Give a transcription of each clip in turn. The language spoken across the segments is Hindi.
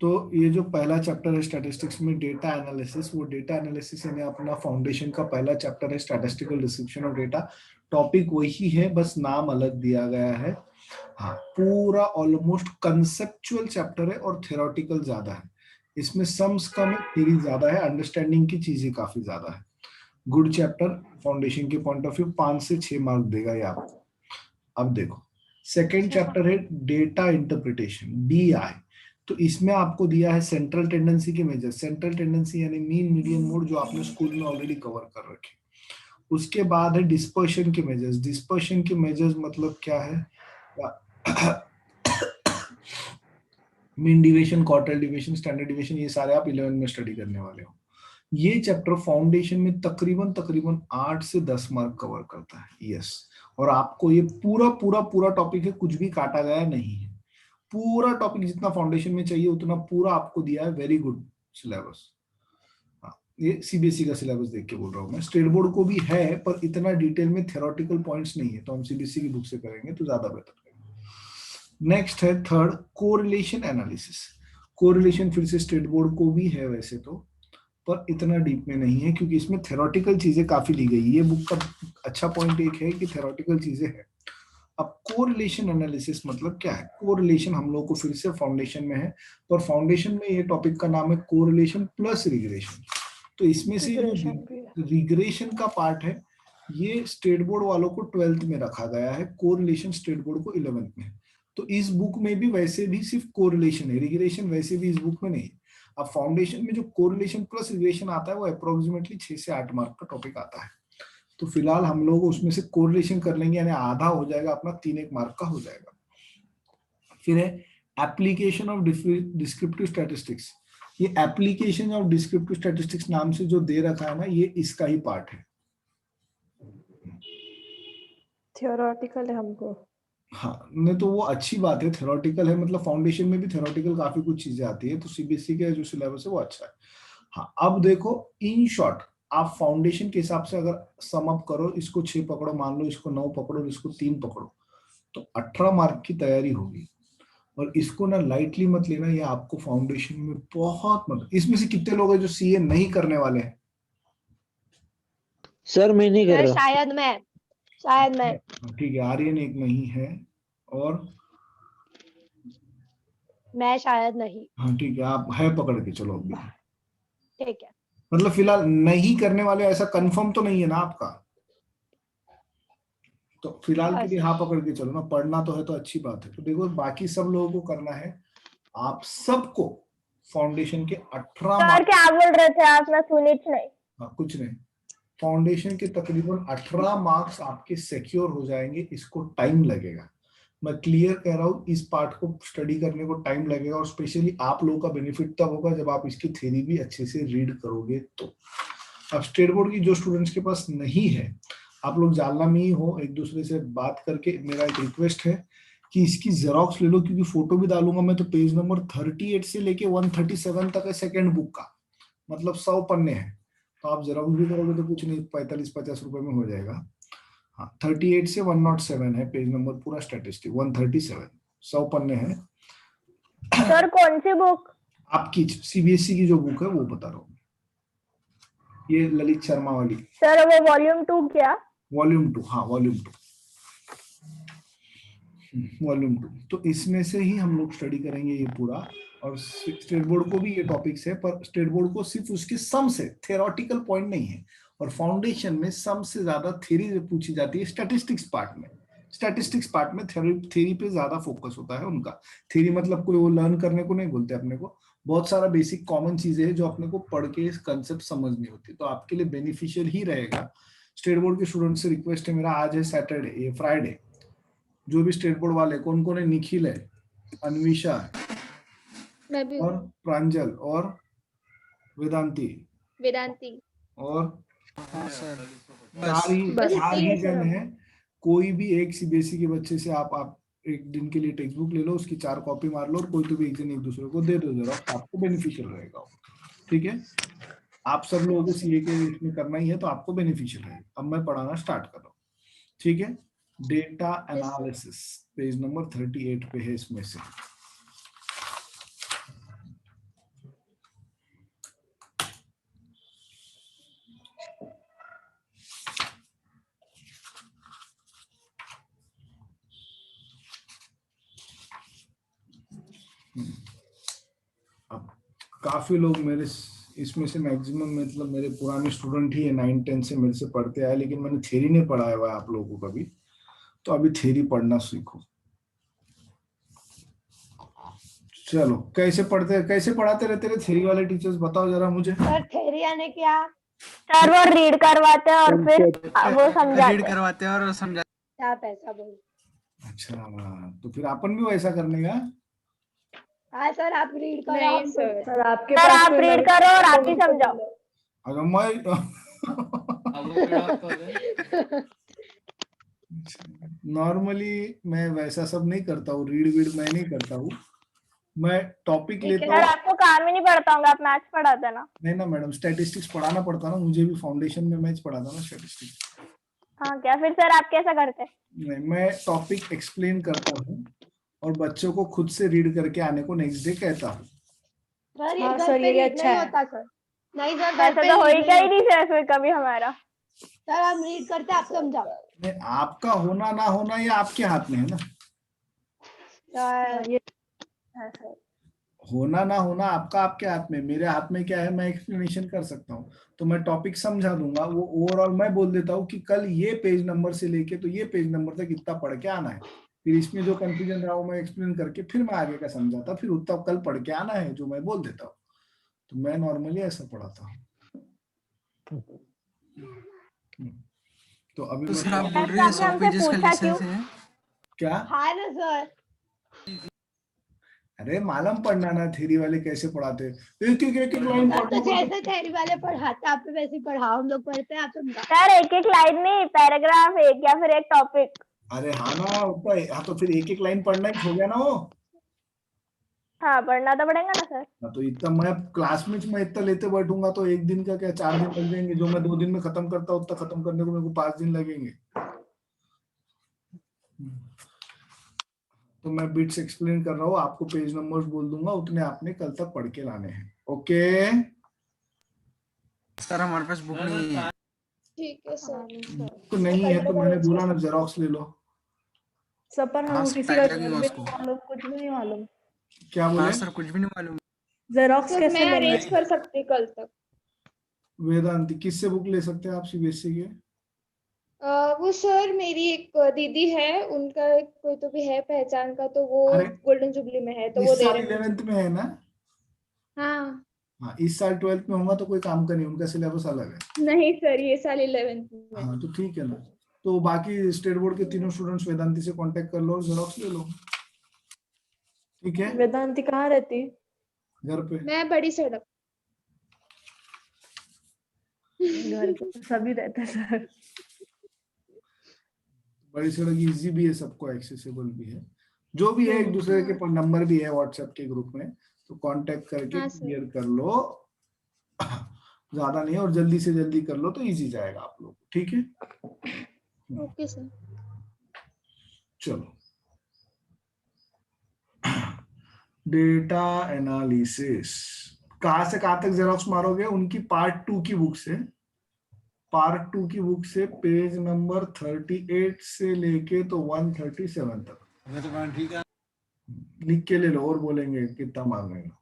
तो ये जो पहला चैप्टर है स्टैटिस्टिक्स में डेटा एनालिसिस, वो डेटा एनालिसिस यानी अपना फाउंडेशन का पहला चैप्टर है statistical description of data. Topic वही है, बस नाम अलग दिया गया है। हाँ, पूरा ऑलमोस्ट कंसेप्चुअल चैप्टर है और थ्योरेटिकल ज्यादा है। इसमें सम्स कम है, थ्योरी ज्यादा है, अंडरस्टैंडिंग की चीजें काफी ज्यादा है। गुड चैप्टर फाउंडेशन के पॉइंट ऑफ व्यू, 5 से 6 मार्क देगा ये आपको। अब देखो सेकेंड चैप्टर है डेटा इंटरप्रिटेशन, DI। तो इसमें आपको दिया है सेंट्रल टेंडेंसी के मेजर। सेंट्रल टेंडेंसी यानी मीन मीडियन मोड, जो आपने स्कूल में ऑलरेडी कवर कर रखे। उसके बाद है डिस्पर्शन के मेजर्स। डिस्पर्शन के मेजर्स मतलब क्या है? Mean deviation, quartile deviation, standard deviation, ये सारे आप 11 में स्टडी करने वाले हो। ये चैप्टर फाउंडेशन में तकरीबन 8 से 10 मार्क कवर करता है। यस, और आपको ये पूरा टॉपिक है, कुछ भी काटा गया नहीं है। पूरा टॉपिक जितना फाउंडेशन में चाहिए उतना पूरा आपको दिया है। Very good syllabus. ये सीबीएसई का सिलेबस देख के बोल रहा हूँ मैं। स्टेट बोर्ड को भी है पर इतना डिटेल में थ्योरेटिकल पॉइंट्स नहीं है, तो हम सीबीएसई की बुक से करेंगे तो ज्यादा बेहतर रहेगा। नेक्स्ट है थर्ड, कोरिलेशन एनालिसिस। कोरिलेशन फिर से स्टेट बोर्ड को भी है वैसे तो, पर इतना डीप में नहीं है क्योंकि इसमें थ्योरेटिकल चीजें काफी ली गई। ये बुक का अच्छा पॉइंट एक है कि थ्योरेटिकल चीजें हैं। अब कोरिलेशन एनालिसिस मतलब क्या है? कोरिलेशन हम लोग को फिर से फाउंडेशन में है, पर फाउंडेशन में ये टॉपिक का नाम है कोरिलेशन प्लस रिग्रेशन। तो इसमें से रिग्रेशन का पार्ट है, ये स्टेट बोर्ड वालों को 12th में रखा गया है, कोरिलेशन स्टेट बोर्ड को 11th में। तो इस बुक में भी वैसे भी सिर्फ कोरिलेशन है, रिग्रेशन वैसे भी इस बुक में नहीं। अब फाउंडेशन में जो कोरिलेशन प्लस रिग्रेशन आता है वो अप्रोक्सीमेटली 6 से 8 मार्क का टॉपिक आता है। तो फिलहाल हम लोग उसमें से कोरिलेशन कर लेंगे, यानी आधा हो जाएगा अपना, 3-1 मार्क का हो जाएगा। फिर है एप्लीकेशन ऑफ डिस्क्रिप्टिव स्टैटिस्टिक्स। ये एप्लीकेशन ऑफ डिस्क्रिप्टिव स्टैटिस्टिक्स नाम से जो दे रखा है ना, ये इसका ही पार्ट है। थ्योरेटिकल है हमको। हाँ, नहीं तो वो अच्छी बात है, थ्योरेटिकल है मतलब फाउंडेशन में भी थ्योरेटिकल काफी कुछ चीजें आती है, तो सीबीएसई का जो सिलेबस है वो अच्छा है। हाँ, अब देखो इन शॉर्ट आप फाउंडेशन के हिसाब से अगर सम अप करो, इसको 6 पकड़ो, मान लो इसको 9 पकड़ो, इसको 3 पकड़ो, तो 18 मार्क की तैयारी होगी। और इसको ना लाइटली मत लेना, ये आपको फाउंडेशन में बहुत मतलब। इसमें से कितने लोग हैं जो सीए नहीं करने वाले हैं? सर मैं नहीं कर रहा। शायद मैं ठीक है, आर्यन एक नहीं है, और मैं शायद नहीं। हाँ ठीक है, आप है पकड़ के चलो अभी। ठीक है, मतलब फिलहाल नहीं करने वाले, ऐसा कंफर्म तो नहीं है ना आपका? तो फिलहाल के लिए हाँ पकड़ के चलो ना, पढ़ना तो है तो अच्छी बात है। तो देखो बाकी सब लोगों को करना है, आप सबको फाउंडेशन के 18 सर मार्क। क्या बोल रहे थे आप? मैं सुनी नहीं। हाँ कुछ नहीं, फाउंडेशन के तकरीबन 18 मार्क्स आपके सिक्योर हो जाएंगे। इसको टाइम लगेगा, मैं क्लियर कह रहा हूँ, इस पार्ट को स्टडी करने को टाइम लगेगा, और स्पेशली आप लोगों का बेनिफिट तब होगा जब आप इसकी थ्योरी भी अच्छे से रीड करोगे। तो अब स्टेट बोर्ड की जो स्टूडेंट्स के पास नहीं है, आप लोग जालना में ही हो, एक दूसरे से बात करके मेरा एक रिक्वेस्ट है कि इसकी जेरोक्स ले लो, क्योंकि फोटो भी डालूंगा मैं। तो पेज नंबर 38 से लेके 137 तक है सेकेंड बुक का, मतलब 100 पन्ने हैं। तो आप जेरोक्स भी करोगे तो कुछ नहीं, 45-50 रुपए में हो जाएगा। हाँ, 38 से 107 है पेज नंबर, पूरा स्टैटिस्टिक 137, 100 पन्ने हैं। सर कौन सी बुक? आपकी सीबीएसई की जो बुक है वो बता रहा हूँ, ये ललित शर्मा वाली। सर वो वॉल्यूम 2 क्या? वॉल्यूम 2, हाँ वॉल्यूम 2। तो इसमें से ही हम लोग स्टडी करेंगे ये पूरा। और स्टेट बोर्ड को भी ये टॉपिक्स है, पर स्टेट बोर्ड को सिर्फ उसके सम से, थ्योरेटिकल पॉइंट नहीं है। और फाउंडेशन में सम से ज्यादा थ्योरी पूछी जाती है स्टैटिस्टिक्स पार्ट में। स्टैटिस्टिक्स पार्ट में थ्योरी पे ज्यादा फोकस होता है उनका। थ्योरी मतलब कोई वो लर्न करने को नहीं बोलते अपने को, बहुत सारा बेसिक कॉमन चीजें हैं जो अपने को पढ़ के कंसेप्ट समझनी होती है। तो आपके लिए बेनिफिशियल ही रहेगा। स्टेट बोर्ड के स्टूडेंट से रिक्वेस्ट है मेरा, आज है सैटरडे, ये फ्राइडे, जो भी स्टेट बोर्ड वाले, कौन कौन है? निखिल है, अन्विषा है, मैं भी और प्रांजल, और वेदांती, और चार ही जन है। कोई भी एक सीबीएसई के बच्चे से आप एक दिन के लिए टेक्स्ट बुक ले लो, उसकी 4 कॉपी मार लो, और कोई तो भी एक दिन एक दूसरे को दे दो जरा, आपको बेनिफिशियल रहेगा। ठीक है, आप सब लोगों को सीए के इसमें करना ही है, तो आपको बेनिफिशियल रहेगा। अब मैं पढ़ाना स्टार्ट कर रहा हूँ। ठीक है, डेटा एनालिसिस पेज नंबर 38 पे है इसमें से। अब काफी लोग मेरे इसमें से मैक्सिमम मतलब मेरे पुराने स्टूडेंट ही है, 9-10 से मेरे से पढ़ते आए, लेकिन मैंने थ्योरी नहीं पढ़ाया हुआ है आप लोगों को कभी, तो अभी थ्योरी पढ़ना सीखो। चलो कैसे पढ़ाते रहते थे थ्योरी वाले टीचर्स, बताओ जरा मुझे। सर थ्योरी यानी क्या? सर वो रीड करवाते हैं और फिर वो समझाते रीड हैं। करवाते हैं और समझाते क्या पैसा बोल? अच्छा, तो फिर अपन भी वैसा करने का। हाँ सर, आप रीड करो। नहीं हम सर, सुनते हैं। सर आपके सर पास आप रीड करो और आप ही समझाओ। अगर मैं नॉर्मली मैं वैसा सब नहीं करता हूँ, रीड वीड मैं नहीं करता हूँ, मैं टॉपिक ठीक है। लेता सर हूँ। आपको काम ही नहीं पड़ता होगा, आप मैथ्स पढ़ाते हैं ना। नहीं ना मैडम, स्टैटिस्टिक्स पढ़ाना पड़ता ना, मुझे भी फाउंडेशन में मैथ्स पढ़ाता ना स्टैटिस्टिक्स। हाँ क्या फिर सर आप कैसा करते? नहीं, मैं टॉपिक एक्सप्लेन करता हूँ और बच्चों को खुद से रीड करके आने को नेक्स्ट डे कहता हूँ। सर ये हाँ घर सर, पे ये रीड अच्छा नहीं है। होता सर। नहीं सर, घर ऐसा पे तो हो ही रीड क्या ही नहीं नहीं सर फिर कभी हमारा। होता। सर हम रीड करते, आप समझाओ। नहीं, आपका होना ना होना ये आपके हाथ में है ना। सर ये हाँ सर। होना ना होना आपका आपके हाथ में, मेरे हाथ में क्या है, मैं एक्सप्लेनेशन कर सकता हूँ, तो मैं टॉपिक समझा दूंगा, वो ओवरऑल मैं बोल देता हूँ कि कल ये पेज नंबर से लेके तो ये पेज नंबर तक इतना पढ़ के आना है, फिर इसमें जो कंफ्यूजन रहा वो मैं एक्सप्लेन करके फिर मैं आगे का समझाता, फिर उतना कल पढ़ के आना है जो मैं बोल देता हूँ। तो मैं नॉर्मली ऐसा पढ़ाता हूँ। तो अभी तो मैं सर आप बोल रहे हैं आपने 100 हमसे पेजेस का पूछा लेसन क्यों? है? क्या, हाँ ना सर। अरे मालूम पढ़ना ना थ्योरी वाले कैसे पढ़ाते, एक एक लाइन सर तो पढ़ना जैसे थ्योरी वाले पढ़ाते आप भी वैसे ही पढ़ाओ, हम लोग पढ़ते हैं, आप समझाओ। सर एक एक लाइन नहीं, पैराग्राफ एक या फिर एक टॉपिक। अरे हाँ ना, हाँ तो फिर एक लाइन पढ़ना ही हो गया ना वो। हाँ पढ़ना तो पड़ेगा ना सर। हाँ, तो इतना मैं क्लास में मैं इतना लेते बैठूंगा तो एक दिन का क्या 4 दिन लग जाएंगे, जो मैं 2 दिन में खत्म करता हूँ उतना खत्म करने को मेरे को 5 दिन लगेंगे। तो मैं बिट्स एक्सप्लेन कर रहा हूँ, आपको पेज नंबर्स बोल दूंगा, उतने आपने कल तक पढ़ के लाने हैं। ओके सर हमारे पास बुक नहीं है। ठीक है सर। तो नहीं है तो मैंने बोला ना जेरोक्स ले लो। सब पर हाँ, हम सर, किसी टाइम का लगेगा भी उसको। नहीं मालूम, कुछ भी नहीं मालूम। क्या बोले? हाँ सर, कुछ भी नहीं मालूम। जेरोक्स सर कैसे मैं लेंगे? अरेंज कर सकती कल तक। वेदांति किससे बुक ले सकते हैं आप सीबीएसई के? वो सर मेरी एक दीदी है, उनका कोई तो भी है पहचान का, तो वो अरे गोल्डन जुबली में है, तो वो इस दे साल रहे हैं। 11th में है ना? हाँ हाँ, इस साल 12th में होगा तो कोई काम का नहीं, उनका सिलेबस अलग है। नहीं सर, ये साल 11th में। हाँ तो ठीक है ना, तो बाकी स्टेट बोर्ड के तीनों स्टूडेंट्स वेदांति से कांटेक्ट कर लो और जेरोक्स ले लो, ठीक है? वेदांति कहाँ रहती? घर पे। मैं बड़ी सड़क। घर पे सभी रहते हैं सर। बड़ी सड़क इजी भी है, सबको एक्सेसिबल भी है, जो भी है, एक दूसरे के नंबर भी है व्हाट्सएप के ग्रुप में, तो कांटेक्ट करके हाँ, सर। क्लियर कर लो। ज्यादा नहीं और जल्दी से जल्दी कर लो तो इजी जाएगा आप लोग, ठीक है? Okay sir. चलो, डेटा एनालिसिस कहां से कहां तक जेरोक्स मारोगे? उनकी पार्ट 2 की बुक से, पार्ट 2 की बुक से पेज नंबर 38 से लेके तो 137 तक लिख के ले लो, और बोलेंगे कितना मांगेगा।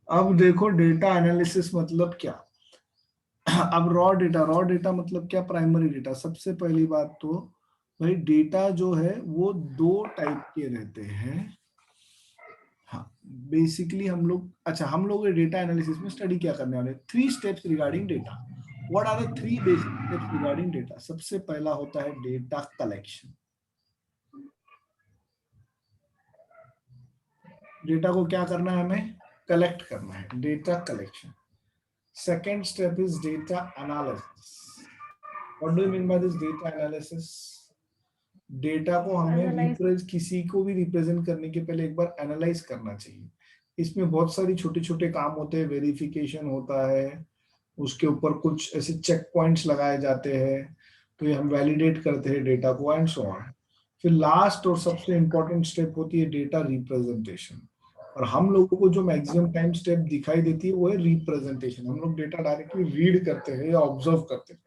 अब देखो डेटा एनालिसिस मतलब क्या। अब रॉ डेटा मतलब क्या, प्राइमरी डेटा। सबसे पहली बात तो भाई डेटा जो है वो 2 टाइप के रहते हैं। हाँ बेसिकली हम लोग डेटा एनालिसिस में स्टडी क्या करने वाले, 3 steps regarding data. What are the 3 basic steps regarding data? सबसे पहला होता है डेटा कलेक्शन। डेटा को क्या करना है, हमें कलेक्ट करना है, data collection. Second step is data analysis. What do you mean by this data analysis? Data को हमें किसी को भी रिप्रेजेंट करने के पहले एक बार एनालाइज करना चाहिए। इसमें बहुत सारी छोटे छोटे काम होते हैं, वेरिफिकेशन होता है, उसके ऊपर कुछ ऐसे चेक पॉइंट्स लगाए जाते हैं, तो ये हम वैलिडेट करते हैं डेटा को एंड सो ऑन। फिर लास्ट और सबसे इंपॉर्टेंट स्टेप होती है डेटा रिप्रेजेंटेशन, और हम लोगों को जो मैक्सिमम टाइम स्टेप दिखाई देती है वो है रिप्रेजेंटेशन। हम लोग डेटा डायरेक्टली रीड करते हैं या ऑब्जर्व करते हैं।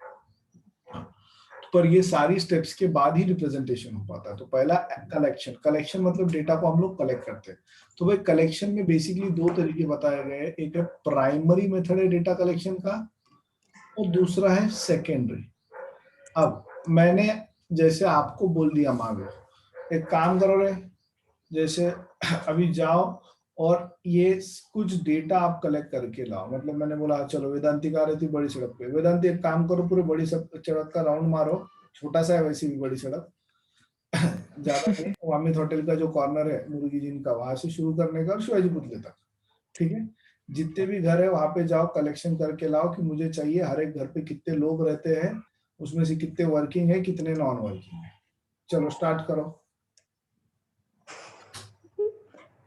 पर ये सारी स्टेप्स के बाद ही रिप्रेजेंटेशन हो पाता है। तो पहला कलेक्शन, कलेक्शन मतलब डेटा को हम लोग कलेक्ट करते हैं। तो भाई कलेक्शन में बेसिकली दो तरीके बताए गए हैं, एक है प्राइमरी मेथड है डेटा कलेक्शन का और दूसरा है सेकेंडरी। अब मैंने जैसे आपको बोल दिया मांगो, एक काम करो रे, जैसे अभी जाओ और ये कुछ डेटा आप कलेक्ट करके लाओ। मतलब मैंने बोला चलो वेदांती का रहती बड़ी सड़क पे, वेदांती एक काम करो पूरे बड़ी सड़क का राउंड मारो, छोटा सा है वैसे भी बड़ी सड़क ज्यादा नहीं, अमित होटल का जो कॉर्नर है मुर्गी जिन का, वहां से शुरू करने का और शिवाजी पुतले तक, ठीक है। जितने भी घर है वहां पे जाओ, कलेक्शन करके लाओ कि मुझे चाहिए हर एक घर पे कितने लोग रहते हैं, उसमें से कितने वर्किंग है कितने नॉन वर्किंग है। चलो स्टार्ट करो।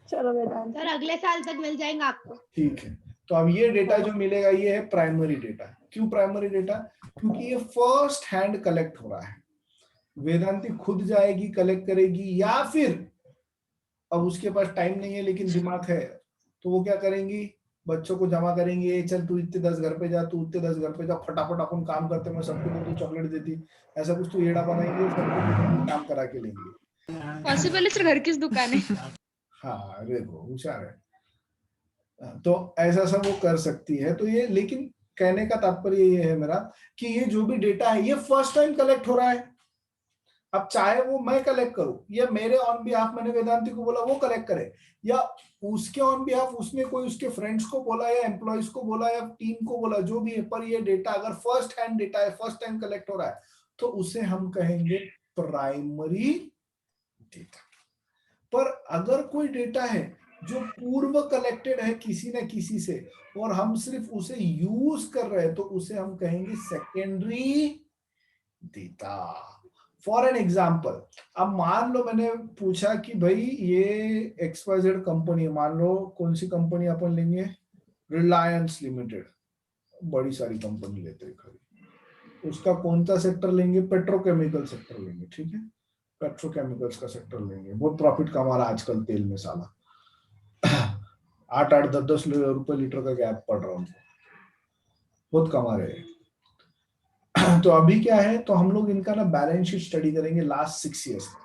चलो वेदांत। सर अगले साल तक मिल जाएंगे आपको। ठीक है, तो अब ये डेटा जो मिलेगा ये है प्राइमरी डेटा। क्यों प्राइमरी डेटा? क्योंकि ये फर्स्ट हैंड कलेक्ट हो रहा है। वेदांती खुद जाएगी कलेक्ट करेगी, या फिर अब उसके पास टाइम नहीं है लेकिन दिमाग है, तो वो क्या करेंगी, बच्चों को जमा करेंगे, चल तू इतने 10 घर पे जा, तू इतने 10 घर पे जा, फटाफट अपन काम करते, मैं सबको तो चॉकलेट देती, ऐसा कुछ तो येड़ा बनाएंगे, सबको काम करा के लेंगे। पॉसिबल है सर, घर किस दुकान है? हाँ देखो होशियार है, तो ऐसा सब वो कर सकती है। तो ये, लेकिन कहने का तात्पर्य ये है मेरा कि ये जो भी डेटा है ये फर्स्ट टाइम कलेक्ट हो रहा है। अब चाहे वो मैं कलेक्ट करूं या मेरे ऑन बिहाफ मैंने वेदांती को बोला वो कलेक्ट करे, या उसके ऑन बिहाफ उसने कोई उसके फ्रेंड्स को बोला या एम्प्लॉइज को बोला या टीम को बोला, जो भी है, पर ये डेटा अगर फर्स्ट हैंड डेटा है, फर्स्ट टाइम कलेक्ट हो रहा है, तो उसे हम कहेंगे प्राइमरी डेटा। पर अगर कोई डेटा है जो पूर्व कलेक्टेड है किसी न किसी से और हम सिर्फ उसे यूज कर रहे हैं, तो उसे हम कहेंगे secondary data. For an example, अब मान लो मैंने पूछा कि भाई ये XYZ कंपनी है, मान लो कौन सी कंपनी अपन लेंगे, रिलायंस लिमिटेड, बड़ी सारी कंपनी लेते हैं खरी, उसका कौन सा सेक्टर लेंगे, पेट्रोकेमिकल सेक्टर लेंगे, ठीक है, पेट्रोकेमिकल्स का सेक्टर लेंगे, बहुत प्रॉफिट कमा रहा है आजकल तेल में, साला 8-8, 10-10 रुपए लीटर का गैप पड़ रहा है उनको, बहुत कमा रहे हैं। तो अभी क्या है, तो हम लोग इनका ना बैलेंस शीट स्टडी करेंगे लास्ट 6 ईयर्स में,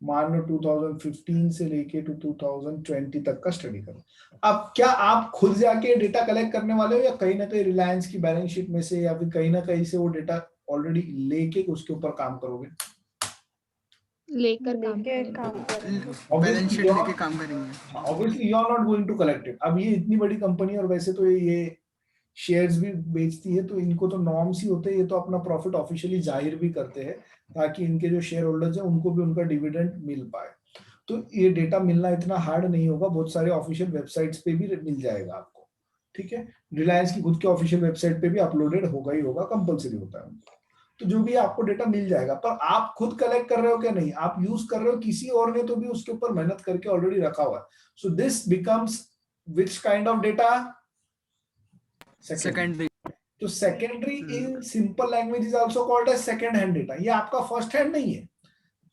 मान लो 2015 से लेके 2020 तक का स्टडी करो। अब क्या आप खुद जाके डेटा कलेक्ट करने वाले हो या कहीं ना कहीं रिलायंस की बैलेंस शीट में से या फिर कहीं ना कहीं से वो डेटा ऑलरेडी लेके उसके ऊपर काम करोगे? लेकर काम करेंगे। बैलेंस शीट लेके काम करेंगे। Obviously you are not going to collect it. अब ये इतनी बड़ी कंपनी और वैसे तो ये शेयर्स भी बेचती है, तो इनको तो नॉर्म्स ही होते हैं, ये तो अपना प्रॉफिट ऑफिशियली जाहिर भी करते हैं ताकि इनके जो शेयर होल्डर्स हैं उनको भी उनका डिविडेंड मिल पाए। तो ये डेटा मिलना इतना हार्ड नहीं होगा, बहुत सारे ऑफिशियल वेबसाइट्स पे भी मिल जाएगा आपको, ठीक है। रिलायंस की खुद के ऑफिशियल वेबसाइट पे भी अपलोडेड होगा ही होगा, कंपलसरी होता है उनको, तो जो भी आपको डेटा मिल जाएगा। पर आप खुद कलेक्ट कर रहे हो क्या? नहीं, आप यूज कर रहे हो, किसी और ने तो भी उसके ऊपर मेहनत करके ऑलरेडी रखा हुआ है। So this becomes which kind of data? Secondary. तो secondary in simple language is also called as second hand data. ये आपका फर्स्ट हैंड नहीं है।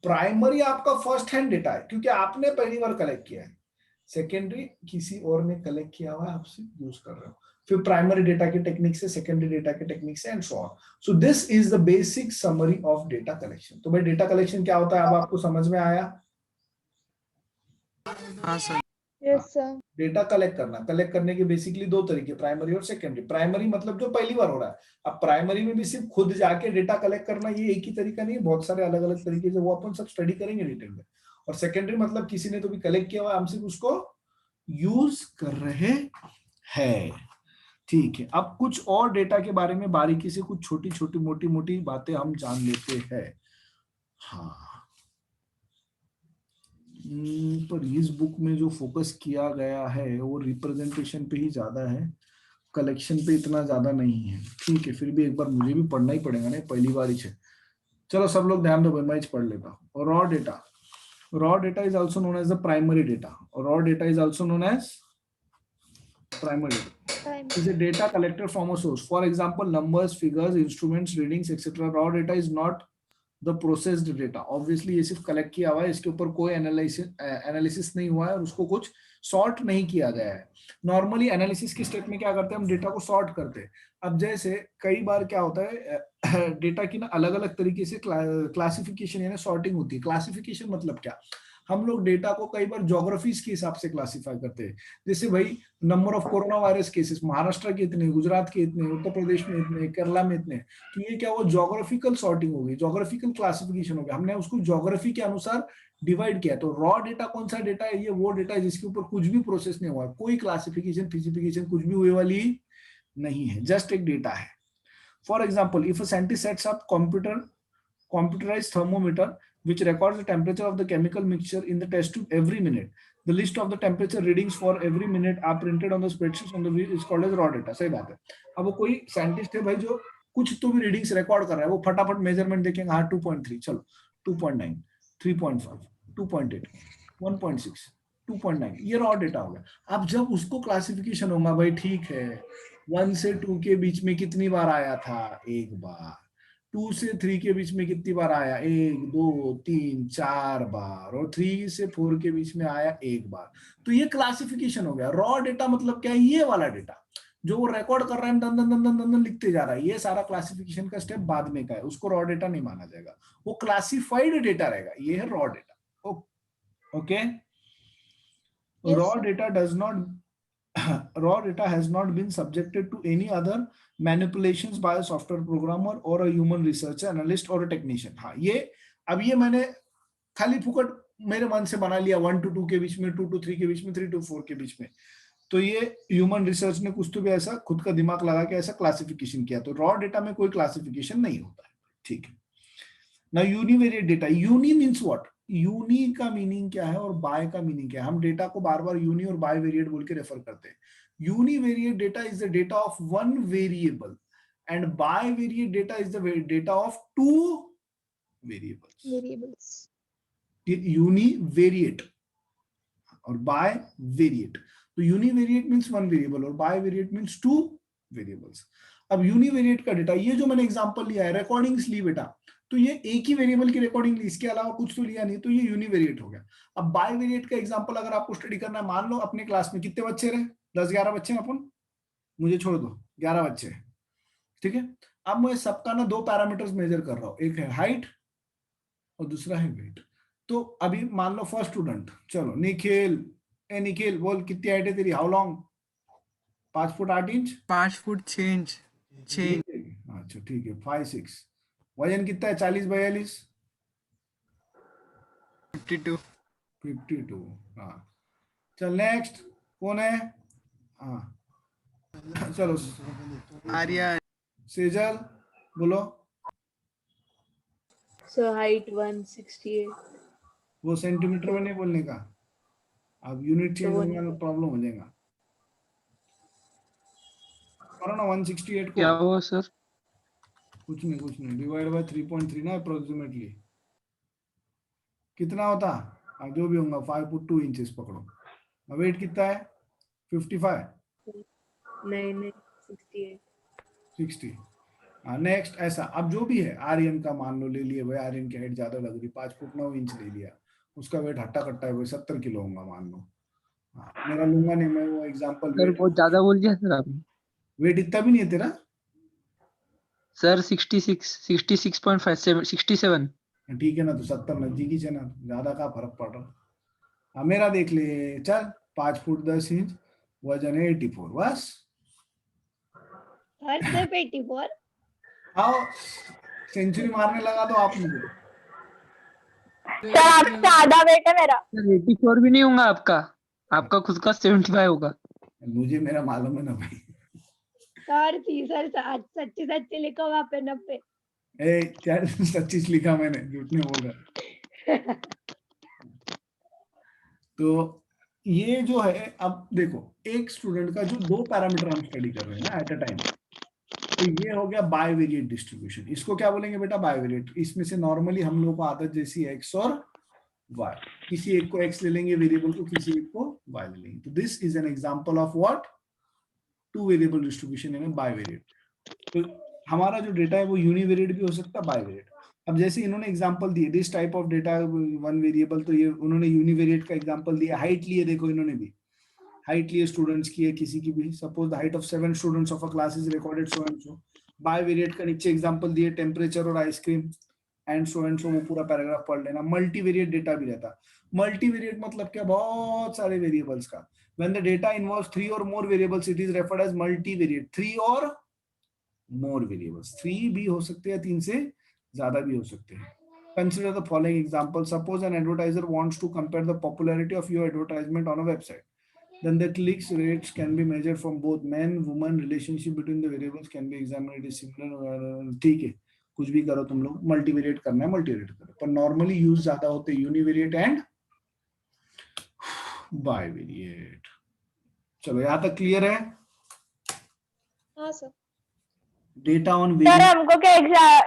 प्राइमरी आपका फर्स्ट हैंड डेटा है क्योंकि आपने पहली बार कलेक्ट किया है। सेकेंडरी किसी और ने कलेक्ट किया हुआ है, आपसे यूज कर रहे हो। फिर प्राइमरी डेटा के टेक्निक से, सेकेंडरी डेटा के टेक्निक से, and so on. So this is the basic summary of data collection. तो भाई डेटा कलेक्शन क्या होता है अब आपको समझ में आया? हाँ sir. Yes sir. Data collect करना, कलेक्ट करने के बेसिकली दो तरीके, प्राइमरी और सेकेंडरी। प्राइमरी मतलब जो पहली बार हो रहा है। अब प्राइमरी में भी सिर्फ खुद जाके डेटा कलेक्ट करना ये एक ही तरीका नहीं है, बहुत सारे अलग अलग तरीके से, वो अपन सब स्टडी करेंगे डिटेल में। और सेकेंडरी मतलब किसी ने तो भी कलेक्ट किया हुआ, हम सिर्फ उसको यूज कर रहे हैं, ठीक है। अब कुछ और डेटा के बारे में बारीकी से कुछ छोटी छोटी मोटी मोटी बातें हम जान लेते हैं। हाँ, पर इस बुक में जो फोकस किया गया है वो रिप्रेजेंटेशन पे ही ज्यादा है, कलेक्शन पे इतना ज्यादा नहीं है, ठीक है। फिर भी एक बार मुझे भी पढ़ना ही पड़ेगा ना, पहली बार ही है। चलो सब लोग ध्यान दो, मैं पढ़ लेता हूँ। Raw data, raw data is also known as the primary data, or raw data is also known as primary data. Is a data collected from a source, for example numbers, figures, instruments, readings, etc. Raw data is not the processed data. Obviously ये सिर्फ कलेक्ट किया हुआ है, इसके ऊपर कोई एनालिसिस नहीं हुआ है और उसको कुछ सॉर्ट नहीं किया गया है। नॉर्मली एनालिसिस की स्टेप में क्या करते हैं, हम डेटा को सॉर्ट करते हैं। अब जैसे कई बार क्या होता है, डेटा की ना अलग अलग तरीके से क्लासिफिकेशन यानी सॉर्टिंग होती है। क्लासिफिकेशन मतलब क्या, हम लोग डेटा को कई बार ज्योग्राफीज के हिसाब से क्लासिफाई करते हैं। जैसे भाई number of corona virus cases, Maharashtra के इतने, गुजरात के इतने, उत्तर प्रदेश में इतने, केरला में इतने, तो ये क्या हुआ, ज्योग्राफिकल सॉर्टिंग हो गई, ज्योग्राफिकल क्लासिफिकेशन हो गया। हमने उसको ज्योग्राफी के अनुसार डिवाइड किया। तो रॉ डेटा कौन सा डेटा है, ये वो डेटा है जिसके ऊपर कुछ भी प्रोसेस नहीं हुआ, कोई क्लासिफिकेशन फिजिफिकेशन कुछ भी हुए वाली नहीं है, जस्ट एक डेटा है। For example, if a scientist sets up computerized thermometer which records the temperature of the chemical mixture in the test tube every minute. The list of the temperature readings for every minute are printed on the spreadsheet on the wheel is called as raw data. सही बात है। अब वो कोई साइंटिस्ट है भाई जो कुछ तो भी रीडिंग्स रिकॉर्ड कर रहा है, वो फटाफट मेजरमेंट देखेंगे, हाँ 2.3, चलो 2.9, 3.5, 2.8, 1.6, 2.9, ये रॉ डेटा हो गया। अब जब उसको क्लासिफिकेशन होगा, भाई ठीक है 1 से 2 के बीच में कितनी बार आया था, एक बार, 2 से 3 के बीच में कितनी बार आया, 1 2 3 4 बार, और 3 से 4 के बीच में आया एक बार। तो ये क्लासिफिकेशन हो गया। रॉ डेटा मतलब क्या है, ये वाला डेटा जो वो रिकॉर्ड कर रहा है, दन दन दन दन दन लिखते जा रहा है, ये सारा क्लासिफिकेशन का स्टेप बाद में का है, उसको रॉ डेटा नहीं माना जाएगा, वो क्लासिफाइड डेटा रहेगा, ये है raw data. Okay, raw data does not raw data has not been subjected to any other manipulations by a software programmer or a human researcher, analyst or a technician। हाँ, ये अब ये मैंने खाली फुकट मेरे मन से बना लिया, 1 to 2 के बीच में, 2 to 3 के बीच में, 3 to 4 के बीच में, तो ये ह्यूमन रिसर्च ने कुछ तो भी ऐसा खुद का दिमाग लगा के ऐसा क्लासिफिकेशन किया। तो रॉ डेटा में कोई क्लासिफिकेशन नहीं होता है, ठीक है ना। Univariate data, uni means what, uni का मीनिंग क्या है और बाय का मीनिंग क्या है। हम डेटा को बार बार यूनी और बाय वेरिएट बोल के रेफर करते हैं। Univariate data is the data of one variable and bivariate data is the data of 2 variables. Univariate और बाय वेरिएट, तो यूनिवेरिएट मीन्स 1 वेरिएबल और बाय वेरिएट मीन्स 2 वेरिएबल्स। अब यूनिवेरिएट का डेटा, ये जो मैंने एग्जांपल लिया है, रिकॉर्डिंग्स ली बेटा, तो ये एक ही वेरिएबल की रिकॉर्डिंग ली, इसके अलावा कुछ तो लिया नहीं, तो ये यूनिवेरिएट हो गया। अब बाय वेरिएट का एग्जांपल अगर आपको स्टडी करना है, मान लो अपने क्लास में कितने बच्चे रहे, 10-11 बच्चे, अपन मुझे छोड़ दो, 11 बच्चे, ठीक है। अब मैं सबका ना 2 पैरामीटर्स मेजर कर रहा हूँ, एक है हाइट और दूसरा है वेट। तो अभी मान लो फर्स्ट स्टूडेंट, चलो निखिल, ए निखिल बोल कितनी हाइट है तेरी, how long, 5 foot 8 inch, 5 foot 6 inch 6। अच्छा ठीक है, 5'6". वजन कितना है, 40-42, 52। हाँ चल नेक्स्ट कौन है, हाँ चलो आर्या, सेजल बोलो। Sir height 168। वो सेंटीमीटर में नहीं बोलने का, अब यूनिट चेंज होने में प्रॉब्लम हो जाएगा। करो ना 168 को, क्या हुआ सर? कुछ नहीं, डिवाइड बाय 3.3 ना अप्रोक्सीमेटली कितना होता, अब जो भी होगा 5 फुट 2 इंचेस पकड़ो। वेट कितना है, 55, नहीं 68। 60। हाँ नेक्स्ट, ऐसा अब जो भी है, आर्यन का मान लो ले लिए भाई, आर्यन की हाइट ज्यादा लग रही, 5 फुट 9 इंच ले लिया, उसका वेट हट्टा कट्टा है भाई 70 किलो होगा मान लो। हाँ मेरा लूंगा नहीं मैं वो एग्जांपल, सर बहुत ज्यादा बोल दिया सर आपने। वेट इतना भी नहीं है तेरा सर 66.57 67। ठीक है ना, तो 70 नजदीकी है ना, ज्यादा का फर्क पड़ रहा। हाँ मेरा देख ले, चल 5 फुट 10 इंच, वजन है 84, बस। हर सिर्फ 84। आओ सेंचुरी मारने लगा तो आप मुझे, सर आपसे आधा वेट है मेरा। सर 84 भी नहीं होगा आपका, आपका खुद का 75 होगा। मुझे मेरा मालूम है ना भाई। सर सच्ची लिखो वहाँ पे 90। क्या 25 लिखा मैंने, झूठ नहीं बोल रहा। तो ये जो है, अब देखो एक स्टूडेंट का जो 2 पैरामीटर हम स्टडी कर रहे हैं ना एट अ टाइम, तो ये हो गया बायवेरिएट डिस्ट्रीब्यूशन। इसको क्या बोलेंगे बेटा, बायवेरिएट। इसमें से नॉर्मली हम लोगों को आदत जैसी एक्स और वाई, किसी एक को एक्स ले लेंगे वेरिएबल को, किसी एक को वाई ले लेंगे। तो this is an example of what, 2 variable distribution यानी बायवेरिएट। तो हमारा जो डेटा है वो यूनिवेरिएट भी हो सकता है, बायवेरिएट। अब जैसे इन्होंने एग्जांपल दिए this type of data one variable, तो ये उन्होंने यूनिवेरिएट का एग्जांपल दिया। हाइट लिए, देखो इन्होंने भी हाइट लिए स्टूडेंट्स की है, किसी की भी, suppose the height of 7 students of a class is recorded so and so. Bivariate का नीचे एग्जांपल दिए, टेम्परेचर और आइसक्रीम एंड सो, वो पूरा पैराग्राफ पढ़ लेना। मल्टीवेरिएट डेटा भी रहता। मल्टीवेरिएट मतलब क्या, बहुत सारे वेरिएबल्स का। व्हेन द डेटा इन्वॉल्व्स 3 और more variables it is referred as multivariate. 3 और मोर वेरिएबल्स, 3 भी हो सकते हैं, 3 से ज्यादा भी हो सकते हैं। Consider the following example. Suppose an advertiser wants to compare the popularity of your advertisement on a website. Then the clicks rates can be measured from both men, women, relationship between the variables can be examined. It is similar. ठीक है, कुछ भी करो तुम लोग, मल्टीवेरिएट करना है मल्टीवेरिएट करो, पर नॉर्मली यूज ज्यादा होते हैं यूनिवेरिएट एंड बायवेरिएट। चलो यहाँ तक क्लियर है? हाँ सर। डेटा ऑन सर हमको क्या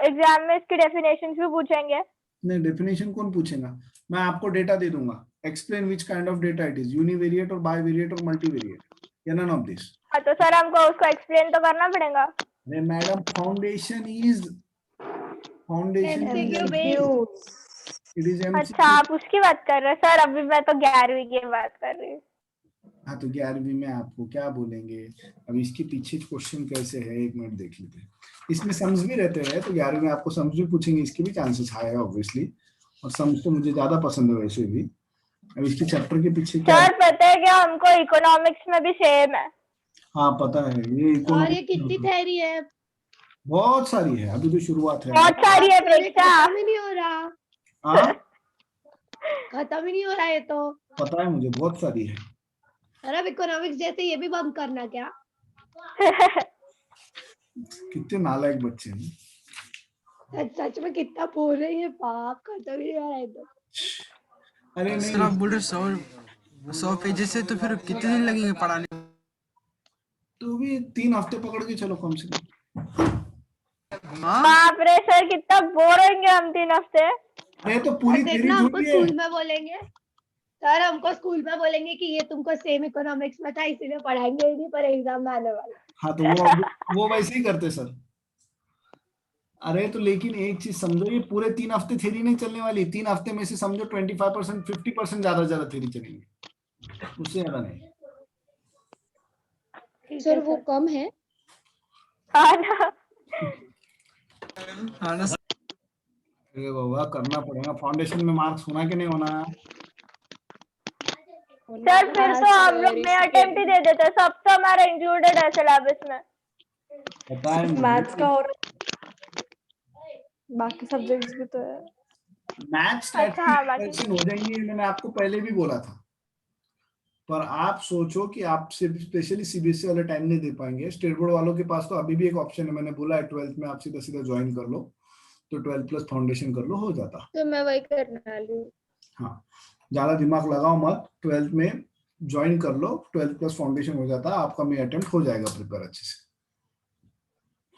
एग्जाम में इसकी डेफिनेशन भी पूछेंगे? नहीं, डेफिनेशन कौन पूछेगा, मैं आपको डेटा दे दूंगा। Explain which kind of data it is, univariate और बायवेरिएट और मल्टीवेरिएट, या नन ऑफ दिस। हाँ तो सर हमको उसको एक्सप्लेन तो करना पड़ेगा। नहीं madam, foundation is MCQ it is अच्छा आप उसकी बात कर रहे हैं सर, अभी मैं तो 11वीं की बात कर रही हूँ। हाँ तो 11वीं में आपको क्या बोलेंगे, अब इसके पीछे क्वेश्चन कैसे है, एक मिनट देख लेते हैं। इसमें सम्स भी रहते हैं, तो 11वीं में आपको सम्स भी पूछेंगे, इसके भी चांसेस हाई है ऑब्वियसली, और सम्स तो मुझे ज्यादा पसंद है वैसे भी। अब इसके चैप्टर के पीछे क्या, सर पता है क्या हमको इकोनॉमिक्स में भी सेम है। हाँ पता है, ये और ये कितनी थ्योरी है? बहुत सारी है, अभी तो शुरुआत है। बहुत सारी है प्रेक्षा। खत्म ही नहीं हो रहा, हाँ खत्म ही नहीं हो रहा है तो। पता है मुझे, बहुत सारी है। अरे इकोनॉमिक्स जैसे ये भी बंद करना क्या? कितने नालायक बच्चे हैं। सच में कितना बोल रही है, पाप खत्म ही नहीं हो रहा है तो। अरे सर आप नहीं, बोल रहे 100 पेजेस से, तो फिर कितने दिन लगेंगे पढ़ाने? तो भी 3 हफ्ते पकड़ के चलो कम से कम। हाँ बाप रे सर कितना बोर होंगे हम 3 हफ्ते। अरे तो पूरी थ्योरी देखना हमको थोड़ी है। स्कूल में बोलेंगे सर, हमको स्कूल में बोलेंगे कि ये तुमको सेम इकोनॉमिक्स में था इसीलिए पढ़ाएंगे ही नहीं, पर एग्जाम में आने वाला। हाँ तो वो वैसे ही करते सर। अरे तो लेकिन एक चीज समझो, ये पूरे 3 हफ्ते थ्योरी नहीं चलने वाली। 3 हफ्ते में से समझो 25% 50% ज्यादा थ्योरी चलेंगे, उससे ज्यादा नहीं। ठीक सर है वो सर। कम है। हाँ ना हाँ ना सर। अरे बाबा करना पड़ेगा, फाउंडेशन में मार्क्स होना कि नहीं होना। सर फिर तो हम लोग में अटेम्प्ट ही दे देते, सब तो हमारा इंक्लूडेड है सिलेबस में। पता है मुझे। मैथ्स का और बाकी सब्जेक्ट्स भी तो है। मैथ्स अच्छा, हाँ, बाकी। हो जाएंगे, मैंने आपको पहले भी बोला था, पर आप सोचो कि आप सिर्फ स्पेशली सीबीएसई वाले टाइम नहीं दे पाएंगे। स्टेट बोर्ड वालों के पास तो अभी भी एक ऑप्शन है, मैंने बोला है 12th में आप सीधा सीधा ज्वाइन कर लो, तो 12 प्लस फाउंडेशन कर लो, हो जाता। तो मैं वही करने वाली हूँ। हाँ ज्यादा दिमाग लगाओ मत, 12th में ज्वाइन कर लो, 12 प्लस फाउंडेशन हो जाता, आपका में अटेम्प्ट हो जाएगा प्रिपेयर अच्छे से।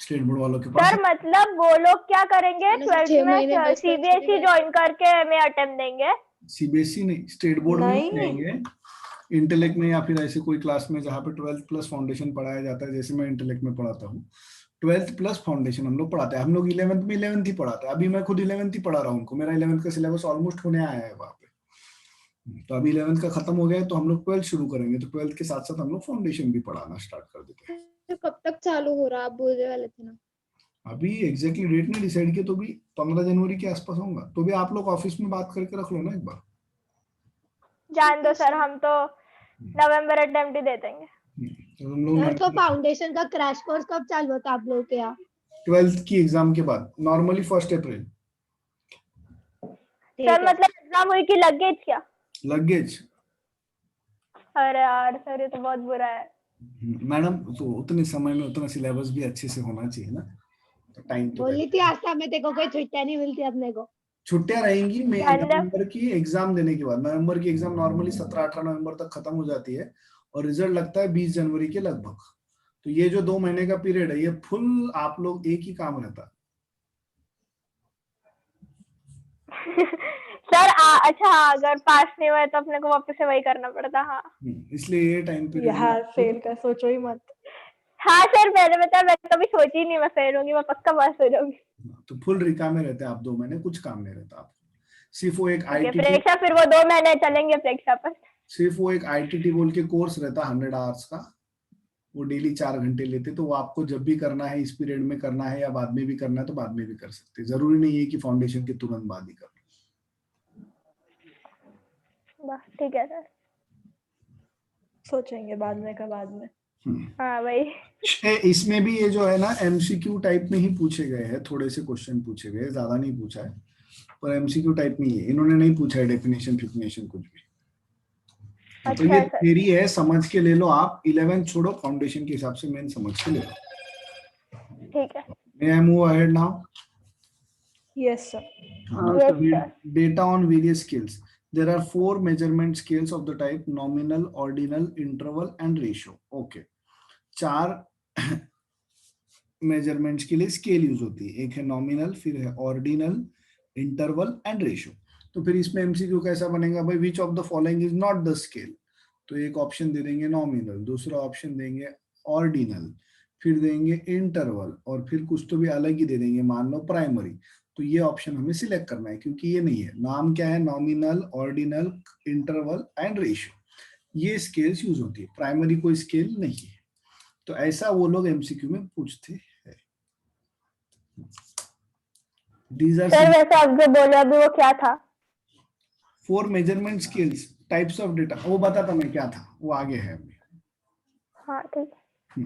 स्टेट बोर्ड वालों के पास सर मतलब वो लोग क्या करेंगे 12th में सीबीएसई ज्वाइन करके में अटेम्प्ट देंगे? सीबीएसई नहीं, स्टेट बोर्ड में नहीं। देंगे, इंटेलेक्ट में या फिर ऐसे कोई क्लास में जहाँ पे 12th प्लस फाउंडेशन पढ़ाया जाता है। जैसे मैं इंटेलेक्ट में पढ़ाता हूँ, 12th प्लस फाउंडेशन हम लोग पढ़ाते हैं। हम लोग 11th में 11th ही पढ़ाते हैं। अभी मैं खुद 11th ही पढ़ा रहा हूँ उनको, मेरा 11th का सिलेबस ऑलमोस्ट होने आया है वहाँ पे। तो अभी 11th का खत्म हो गया है, तो हम लोग 12th शुरू करेंगे, तो 12th के साथ साथ हम लोग फाउंडेशन भी पढ़ाना स्टार्ट कर देते हैं। तो कब तक चालू हो रहा, आप बोलने वाले थे ना? अभी एग्जैक्टली डेट नहीं डिसाइड किया, तो भी 15 जनवरी के आसपास होगा। तो भी आप लोग ऑफिस में बात करके रख लो ना एक बार। जान दो सर, हम तो नवंबर अटेम्प्ट ही दे देंगे। तो हम लोग तो फाउंडेशन का क्रैश कोर्स कब चालू होता है आप लोगों के यहाँ? 12th की एग्जाम के बाद, नॉर्मली 1 अप्रैल। सर मतलब एग्जाम हुई कि लगेज क्या? लगेज। अरे यार सर ये तो बहुत बुरा है। मैडम तो उतने समय में उतना सिलेबस भी अच्छे से होना चाहिए ना, तो टाइम तो बोली थी आस्था में देखो कोई छुट्टियां नहीं मिलती अपने को। छुट्टियां रहेंगी धन्यवाद। नवंबर की एग्जाम देने के बाद। नवंबर की एग्जाम नॉर्मली 17-18 नवंबर तक खत्म हो जाती है, और रिजल्ट लगता है 20 जनवरी के लगभग। तो ये जो 2 महीने का पीरियड है, ये फुल आप लोग एक ही काम रहता है। सर अच्छा अगर पास नहीं हुआ तो अपने को वापस से वही करना पड़ता। हाँ इसलिए ये टाइम यार पीरियड फेल का सोचो ही मत। हाँ सर मैंने बताया, मैं कभी सोची नहीं मैं फेल होंगी, मैं पक्का पास हो जाऊंगी। तो फुल रिका में रहते हैं आप 2 महीने, कुछ काम नहीं रहता आपको। सिर्फ वो एक ठीक है आईटीटी, प्रेक्षा, फिर वो 2 महीने चलेंगे प्रेक्षा पर। सिर्फ वो एक आईटीटी बोल के कोर्स रहता 100 आवर्स का, वो डेली 4 घंटे लेते, तो वो आपको जब भी करना है इस पीरियड में करना है या बाद में भी करना है तो बाद में भी कर सकते हैं, जरूरी नहीं है कि फाउंडेशन के तुरंत बाद ही करना। वाह ठीक है सर। सोचेंगे बाद में का बाद में। हाँ वही। इसमें भी ये जो है ना एमसीक्यू टाइप में ही पूछे गए हैं, थोड़े से क्वेश्चन पूछे गए, ज्यादा नहीं पूछा है, पर एमसीक्यू टाइप में ही है, इन्होंने नहीं पूछा है डेफिनेशन फिफिनेशन कुछ भी। तो अच्छा ये है सर। थ्योरी है, समझ के ले लो आप, 11 छोड़ो, फाउंडेशन के हिसाब से मेन समझ के ले लो। ठीक है। May I move ahead now? Yes sir. Yes, sir. Data on various scales. There are 4 measurement scales of the type nominal, ordinal, interval and ratio. Okay. 4 measurements के लिए स्केल यूज होती है, एक है नॉमिनल, फिर है ऑर्डिनल, इंटरवल एंड रेशियो। तो फिर इसमें एमसीक्यू कैसा बनेगा भाई, which of the following is not the scale, तो एक ऑप्शन दे देंगे नॉमिनल, दूसरा ऑप्शन देंगे ऑर्डिनल, फिर देंगे इंटरवल और फिर कुछ तो भी अलग ही दे देंगे, मान लो प्राइमरी। तो ये ऑप्शन हमें सिलेक्ट करना है क्योंकि ये नहीं है, नाम क्या है, nominal, ordinal, interval and ratio, ये स्केल्स यूज होती है, प्राइमरी कोई स्केल नहीं है। तो ऐसा वो लोग एमसीक्यू में पूछते हैं। सर वैसे आप जो बोले अभी वो क्या था? 4 measurement scales, types of data, वो बताता मैं क्या था, वो आगे है अभी। हाँ ठीक है।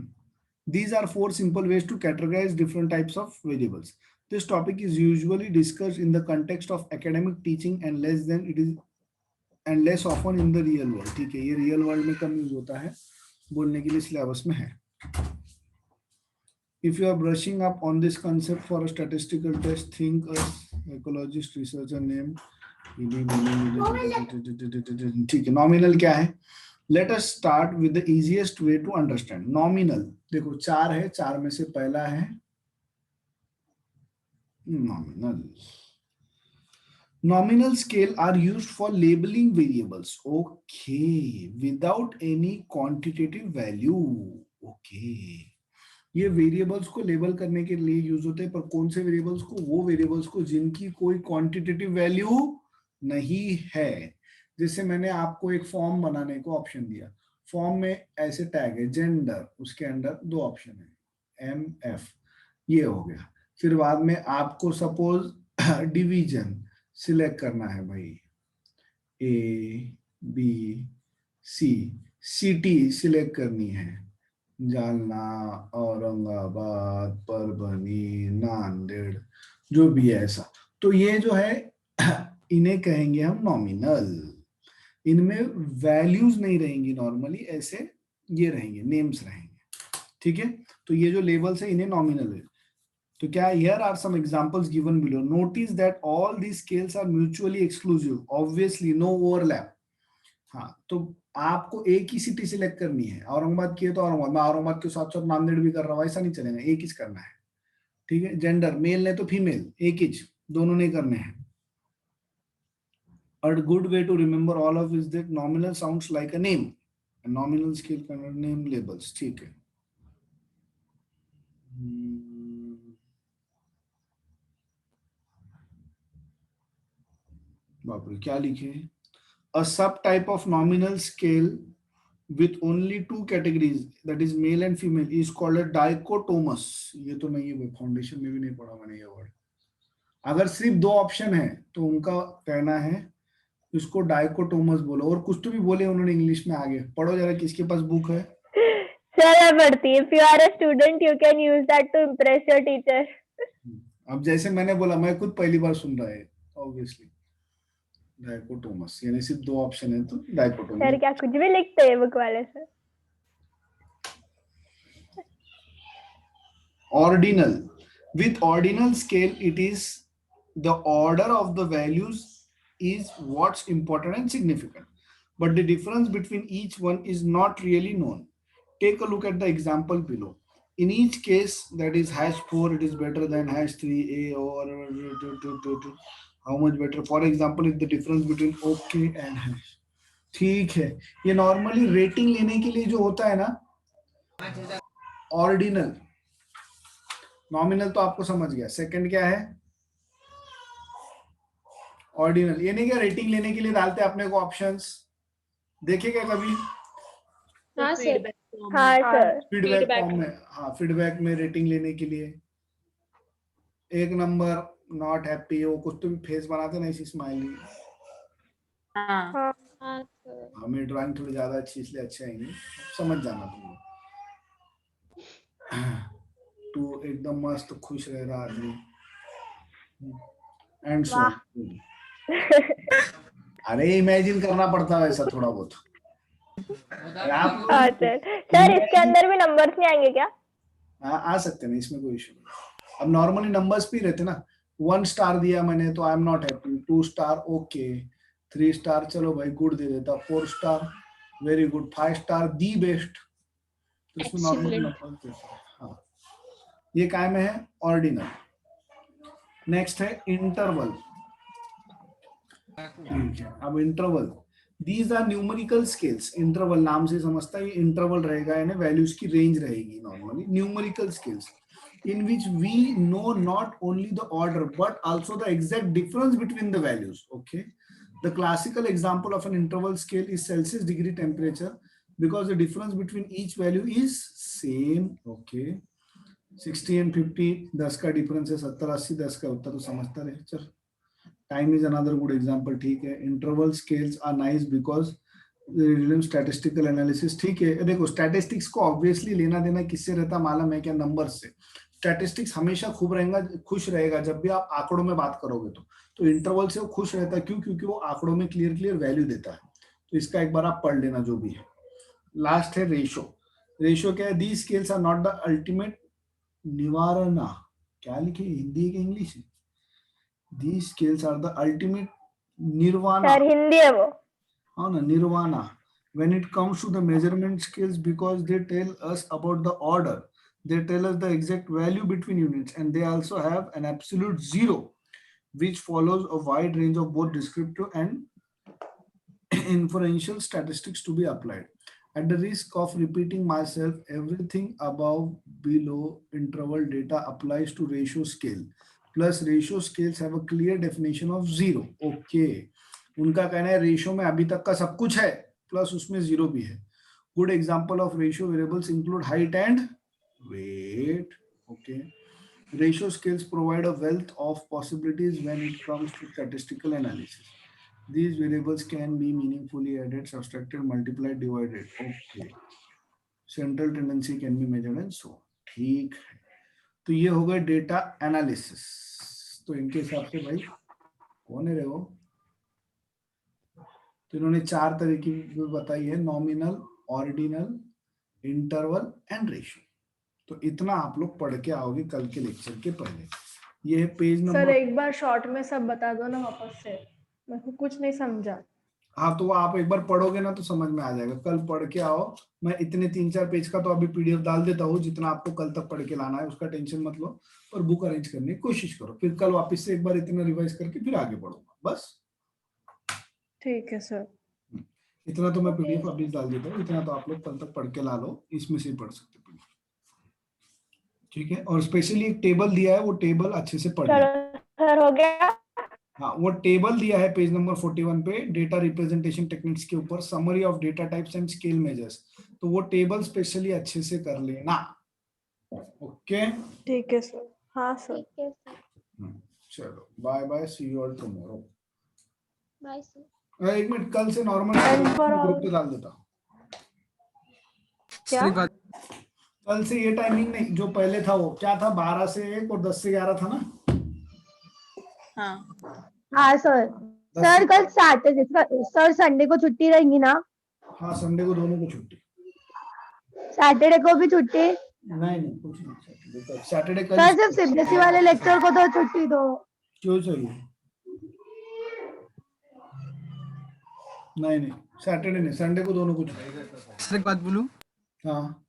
These are 4 simple ways to categorize different types of variables. This topic is usually discussed in the context of academic teaching and less often in the real world. ठीक है, ये रियल वर्ल्ड में कम यूज होता है, बोलने के लिए सिलेबस में है। If you are brushing up on this concept for a statistical test, think a ecologist researcher name. ठीक है, नॉमिनल क्या है? Let us start with the easiest way to understand. Nominal, देखो 4 है, 4 में से पहला है nominal. Nominal scale are used for labeling variables. Okay, without any quantitative value. Okay. ये वेरिएबल्स को लेबल करने के लिए यूज होते हैं, पर कौन से वेरिएबल्स को? वो वेरिएबल्स को जिनकी कोई क्वांटिटेटिव वैल्यू नहीं है। जैसे मैंने आपको एक फॉर्म बनाने को ऑप्शन दिया, फॉर्म में ऐसे टैग है जेंडर, उसके अंदर 2 ऑप्शन है MF, ये हो गया। फिर बाद में आपको सपोज डिवीजन सिलेक्ट करना है भाई, ABC, सिटी सिलेक्ट करनी है, जालना, औरंगाबाद, परभनी, नांदेड़, जो भी है ऐसा। तो ये जो है इन्हें कहेंगे हम नॉमिनल, इनमें वैल्यूज नहीं रहेंगी, नॉर्मली ऐसे ये रहेंगे, नेम्स रहेंगे। ठीक है, तो ये जो लेबल्स है इन्हें नॉमिनल है। तो क्या, here are some examples given below, notice that all these scales are mutually exclusive, obviously no overlap. हाँ, तो आपको एक ही सिटी सिलेक्ट करनी है, औरंगाबाद की है तो औरंगाबाद, मैं औरंगाबाद के साथ साथ नांदेड़ भी कर रहा हूँ, ऐसा नहीं चलेगा, एक ही करना है। ठीक है, जेंडर मेल ने तो फीमेल, एक ही, दोनों नहीं करने हैं। A good way to remember all of is that nominal sounds like a name. A nominal scale contains name labels. ठीक है। बाप रे क्या लिखे? A subtype of nominal scale with only 2 categories, that is male and female, is called a dichotomous. ये तो नहीं है, फाउंडेशन में भी नहीं पढ़ा मैंने ये वर्ड। अगर सिर्फ 2 ऑप्शन है तो उनका कहना है इसको डाइकोटोमस बोलो, और कुछ तो भी बोले उन्होंने इंग्लिश में, आगे पढ़ो जरा, किसके पास बुक है? सर मैं पढ़ती, if you are a student you can use that to impress your teacher. अब जैसे मैंने बोला, मैं खुद पहली बार सुन रहा है, ऑब्वियसली डाइकोटोमस, यानी सिर्फ 2 ऑप्शन है तो डाइकोटोमस। सर क्या कुछ भी लिखते हैं बुक वाले sir? Ordinal, with ordinal scale it is the order of the values is what's important and significant, but the difference between each one is not really known. Take a look at the example below. In each case, that is #4, it is better than #3A, or how much better? For example, if the difference between OK and hash. ठीक है, ये नॉर्मली रेटिंग लेने के लिए जो होता है ना, ऑर्डिनल, नॉमिनल तो आपको समझ गया। सेकंड क्या है? ऑर्डिनल। ये नहीं क्या रेटिंग लेने के लिए डालते हैं अपने को ऑप्शंस, देखे क्या कभी? हाँ सर। हाँ सर। फीडबैक फॉर्म में, हाँ फीडबैक में रेटिंग लेने के लिए। एक नंबर, नॉट हैप्पी, वो कुछ तो भी फेस बनाते ना ऐसी स्माइली। हाँ हाँ सर। हमें ड्राइंग थोड़ी ज्यादा अच्छी इसलिए अच्छा आएंगे, समझ जाना तुम लोग। तो एकदम मस्त खुश रह रहा आदमी एंड सो। अरे इमेजिन करना पड़ता है ऐसा थोड़ा बहुत। आप हाँ सर। सर इसके अंदर भी नंबर्स नहीं आएंगे क्या? आ सकते हैं, इसमें कोई इशू नहीं। अब नॉर्मली नंबर्स भी रहते ना। 1 स्टार दिया मैंने तो I am not happy, 2 star okay, 3 star चलो भाई गुड दे देता, 4 star very good, 5 star the best. तो इसमें नॉर्मली नंबर्स देते हैं। हाँ, ये काय में है? ऑर्डिनल। नेक्स्ट है इंटरवल। ठीक है, अब interval, these are numerical scales. Interval नाम से समझता है ये इंटरवल रहेगा, यानी वैल्यूज की रेंज रहेगी। Normally numerical scales in which we know not only the order but also the exact difference between the values. Okay, the classical example of an interval scale is Celsius degree temperature because the difference between each value is same. Okay, 60 and 50, 10 का डिफरेंस है, 70 80, 10 का उत्तर तो समझता रहे। चल, time is another good example. ठीक है, interval scales are nice because statistical analysis. ठीक है, देखो स्टैटिस्टिक्स को ऑब्वियसली लेना देना किससे रहता मालूम है क्या? नंबर से। स्टैटिस्टिक्स हमेशा खूब रहेगा, खुश रहेगा जब भी आप आंकड़ों में बात करोगे तो इंटरवल से वो खुश रहता है। क्यों? क्योंकि वो आंकड़ों में क्लियर वैल्यू देता है। तो इसका एक बार आप पढ़ लेना जो भी है। लास्ट है रेशो। रेशो क्या है? The scales are not the ultimate nirvana. क्या लिखे, हिंदी के इंग्लिश है? The scales are the ultimate nirvana. Sir Hindi है वो। हाँ ना, nirvana when it comes to the measurement scales because they tell us about the order, they tell us the exact value between units, and they also have an absolute zero which follows a wide range of both descriptive and inferential statistics to be applied. At the risk of repeating myself, everything above below interval data applies to ratio scale, plus ratio scales have a clear definition of zero. Okay, उनका कहना है रेशियो में अभी तक का सब कुछ है प्लस उसमें जीरो भी है। Good example of ratio variables include height and weight. Okay, ratio scales provide a wealth of possibilities when it comes to statistical analysis. These variables can be meaningfully added, subtracted, multiplied, divided. Okay, central tendency can be measured and so on. ठीक है, तो ये हो गए डेटा एनालिसिस। तो इनके हिसाब से भाई कौन है रे वो? तो इन्होंने 4 तरीके की बताई है, nominal, ordinal, interval and ratio. तो इतना आप लोग पढ़ के आओगे कल के लेक्चर के पहले। ये है पेज सर नंबर। एक बार शॉर्ट में सब बता दो ना वापस से, मेरे को कुछ नहीं समझा। हाँ, तो आप एक बार पढ़ोगे ना तो समझ में आ जाएगा। कल पढ़ के आओ। मैं इतने 3-4 पेज का तो अभी पीडीएफ डाल देता हूँ, जितना आपको कल तक पढ़ के लाना है उसका टेंशन मत लो, पर बुक अरेंज करने की कोशिश करो। फिर कल वापस से एक बार इतना रिवाइज करके फिर आगे बढ़ूंगा बस। ठीक है सर। इतना तो मैं पीडीएफ अभी डाल देता हूँ, इतना तो आप लोग कल तक पढ़ के ला लो, इसमें से पढ़ सकते हैं। ठीक है, और स्पेशली एक टेबल दिया है, वो टेबल अच्छे से पढ़ लो। सर हो गया। हाँ, वो टेबल दिया है पेज नंबर 41 पे, डेटा रिप्रेजेंटेशन टेक्निक्स के ऊपर, summary of data types and scale measures. तो वो टेबल स्पेशली अच्छे से कर लेना। ओके, ठीक है सर। हाँ सर। ठीक है सर। चलो bye bye, see you all tomorrow. Bye sir. एक मिनट, कल से नॉर्मल ग्रुप पे डाल देता हूँ। क्या? कल से ये टाइमिंग नहीं, जो पहले था वो क्या था, 12 से 1 और 10 से 11 था ना? हाँ सर। सर कल सैटरडे, सर संडे को छुट्टी रहेंगी ना? हाँ, संडे को दोनों को छुट्टी। सैटरडे को भी छुट्टी? नहीं कुछ नहीं, सैटरडे कल। सर सिर्फ सीबीएसई वाले लेक्चर को तो छुट्टी दो। क्यों चाहिए? नहीं सैटरडे नहीं, संडे को दोनों को छुट्टी। सर एक बात बोलूं? हाँ,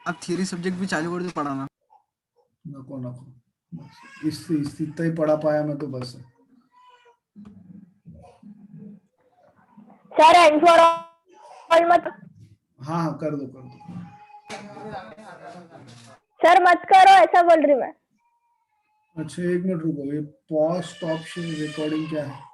आप थियरी सब्जेक्ट भी चालू कर दो पढ़ाना। नको इससे इतना ही पढ़ा पाया मैं तो बस। सर एंड फॉर ऑल मत। हाँ कर दो। सर मत करो, ऐसा बोल रही मैं। अच्छा एक मिनट रुको, ये पॉज स्टॉप रिकॉर्डिंग क्या है?